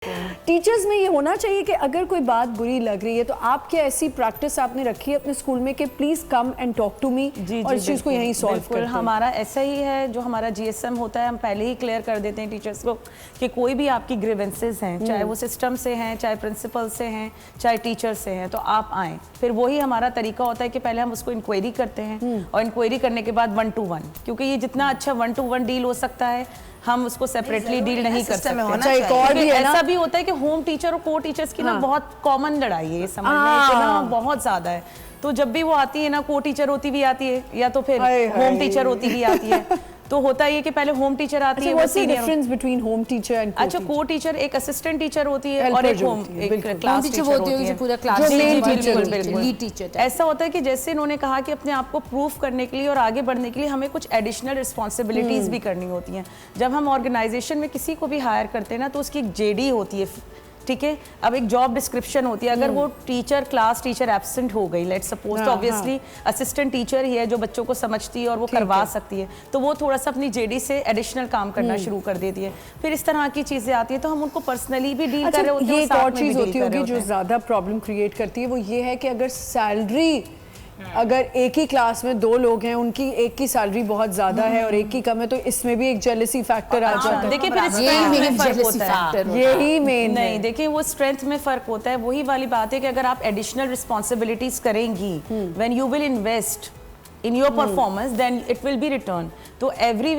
Teachers में ये होना चाहिए कि अगर कोई बात बुरी लग रही है तो आप क्या ऐसी प्रैक्टिस आपने रखी है अपने स्कूल में कि please come and talk to me और इस चीज़ को यहीं सॉल्व करते हैं? हमारा ऐसा ही है, जो हमारा जीएसएम होता है हम पहले ही क्लियर कर देते हैं टीचर्स को कि कोई भी आपकी ग्रीवेंसेस हैं, चाहे वो सिस्टम से हैं, चाहे प्रिंसिपल से हैं, चाहे टीचर से हैं, तो आप आएँ। फिर वही हमारा तरीका होता है कि पहले हम उसको इंक्वायरी करते हैं और इंक्वायरी करने के बाद 1 to 1, क्योंकि ये जितना अच्छा 1 to 1 डील हो सकता है हम उसको सेपरेटली डील नहीं कर सकते। अच्छा, एक और भी है ना, ऐसा भी होता है कि होम टीचर और को टीचर्स की ना बहुत कॉमन लड़ाई है, ये समझ में ना बहुत ज्यादा है। तो जब भी वो आती है ना, को टीचर होती भी आती है या तो फिर होम टीचर होती भी आती है। तो होता है कि पहले होम टीचर आती है, what's the difference between home teacher and अच्छा, को टीचर एक असिस्टेंट टीचर होती है और एक होम क्लास टीचर होती है, पूरा क्लास टीचर। ऐसा होता है कि जैसे इन्होंने कहा कि अपने आप को प्रूफ करने के लिए और आगे बढ़ने के लिए हमें कुछ एडिशनल रिस्पॉन्सिबिलिटीज भी करनी होती हैं। जब हम ऑर्गेनाइजेशन में किसी को भी हायर करते हैं ना, तो उसकी एक जेडी होती है, ठीक है। अब एक जॉब डिस्क्रिप्शन होती है, अगर वो टीचर क्लास टीचर एब्सेंट हो गई, लेट्स सपोज, तो ऑब्वियसली असिस्टेंट टीचर ही है जो बच्चों को समझती है और वो करवा सकती है, तो वो थोड़ा सा अपनी जेडी से एडिशनल काम करना शुरू कर देती है। फिर इस तरह की चीजें आती है तो हम उनको पर्सनली भी डील कर रहे होते हैं। ये एक और चीज होती होगी जो ज्यादा प्रॉब्लम क्रिएट करती है, वो ये है कि अगर सैलरी, अगर एक ही क्लास में 2 लोग हैं, उनकी एक की सैलरी बहुत ज्यादा है और एक की कम है, तो इसमें भी एक जेलसी फैक्टर आ जाता है। देखिए फिर यही फर्क होता है, यही मेन नहीं, देखिए वो स्ट्रेंथ में फर्क होता है। वही वाली बात है कि अगर आप एडिशनल रिस्पॉन्सिबिलिटीज करेंगी, when you will invest in your performance then it will be returned। तो every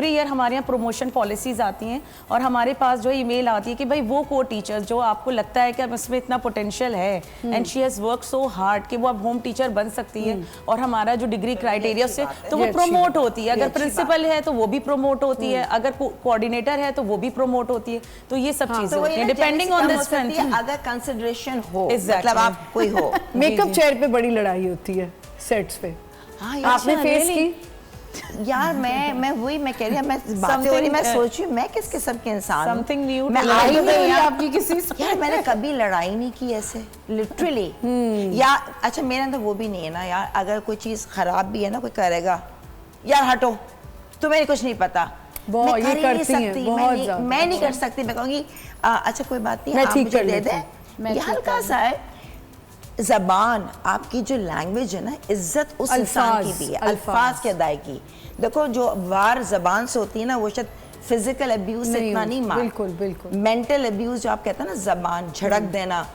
year हमारे यहाँ promotion policies आती हैं और हमारे पास जो email आती है कि भाई वो को टीचर जो आपको लगता है कि अब इसमें इतना potential है and she has worked so hard कि वो अब होम टीचर बन सकती है और हमारा जो डिग्री क्राइटेरिया से तो वो प्रमोट होती है। अगर प्रिंसिपल है तो वो भी प्रमोट होती है, अगर कोऑर्डिनेटर है तो वो भी प्रमोट होती है। तो ये सब चीजें होती हैं डिपेंडिंग ऑन द स्ट्रेंथ। अगर कंसिडरेशन हो, मतलब आप कोई हो। मेकअप चेयर पे बड़ी लड़ाई होती है सेट्स पे, आपने फेस की? यार मैं वही मैं कह रही हूँ, मैं बातें हो रही, मैं सोच रही हूँ मैं किस किस्म के इंसान हूँ। समथिंग न्यू, मैं आई नहीं आपकी किसी से यार, मैंने कभी लड़ाई नहीं की ऐसे लिटरली। या अच्छा, मेरे अंदर वो भी नहीं है ना यार, अगर कोई चीज खराब भी है ना, कोई करेगा यार हटो, तुम्हें कुछ नहीं पता, बहुत ये करती हैं, बहुत ज़्यादा। मैं नहीं कर सकती, मैं कहूँगी अच्छा कोई बात नहीं, मैं आप ठीक मुझे कर दे दें। ये हल्का सा है, ज़बान आपकी जो लैंग्वेज है ना, इज्जत उस इंसान की भी है, अल्फाज की अदायगी। देखो जो वार ज़बान से होती है ना, वो शायद फिजिकल अब्यूज से इतना नहीं मार, बिल्कुल बिल्कुल मेंटल अब्यूज जो आप कहते हैं ना, ज़बान झड़क देना,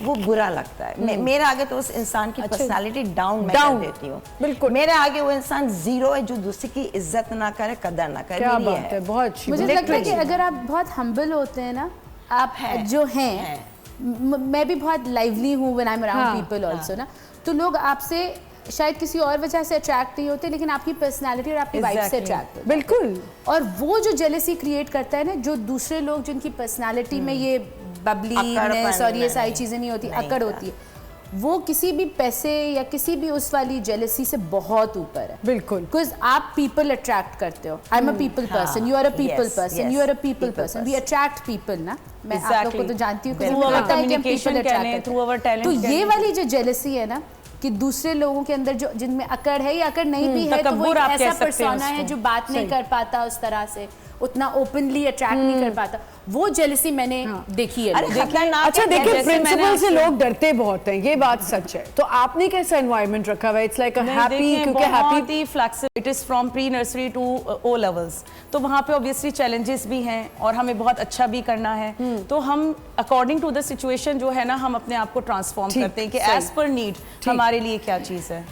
वो बुरा लगता है। मेरे आगे तो उस इंसान की पर्सनालिटी डाउन मैं कर देती हूँ। बिल्कुल, मेरे आगे वो इंसान जीरो है जो दूसरे की इज्जत ना करे, कदर ना करे। क्या बात है, बहुत अच्छी। मुझे लगता है कि अगर आप बहुत हम्बल होते हैं ना, आप जो हैं, मैं भी बहुत लाइवली हूँ when I am around people also ना, तो लोग आपसे शायद किसी और वजह से अट्रैक्ट नहीं होते, लेकिन आपकी पर्सनालिटी और आपकी वाइब से अट्रैक्ट होते हैं। बिल्कुल। और वो जो जेलसी क्रिएट करता है ना, जो दूसरे लोग जिनकी पर्सनालिटी में ये बबलीनेस और ये सारी चीजें नहीं होती, अकड़ होती है, वो किसी भी पैसे या किसी भी उस वाली जेलसी से बहुत ऊपर है। बिल्कुल, बिकॉज आप पीपल अट्रैक्ट करते हो। I am a people person, you are a people person, you are a people person, we attract people ना। मैं आप लोग को तो जानती हूँ, तो ये वाली जो जेलसी है ना, कि दूसरे लोगों के अंदर जो जिनमें अकड़ है या अकड़ नहीं भी है, तो वो ऐसा पर्सोना है जो बात नहीं कर पाता उस तरह से, उतना ओपनली अट्रैक्ट नहीं कर पाता, वो जेलसी मैंने देखी है। अच्छा देखिए, प्रिंसिपल से लोग डरते बहुत हैं, ये बात सच है। तो आपने कैसा एनवायरनमेंट रखा हुआ है? इट्स लाइक अ हैप्पी, क्योंकि happy flexible, it is from pre nursery to O levels, तो वहाँ पे ऑब्वियसली चैलेंजेस भी हैं और हमें बहुत अच्छा भी करना है। तो हम अकॉर्डिंग टू द सिचुएशन जो है ना, हम अपने आप को ट्रांसफॉर्म करते हैं कि एज पर नीड हमारे लिए क्या चीज़ है।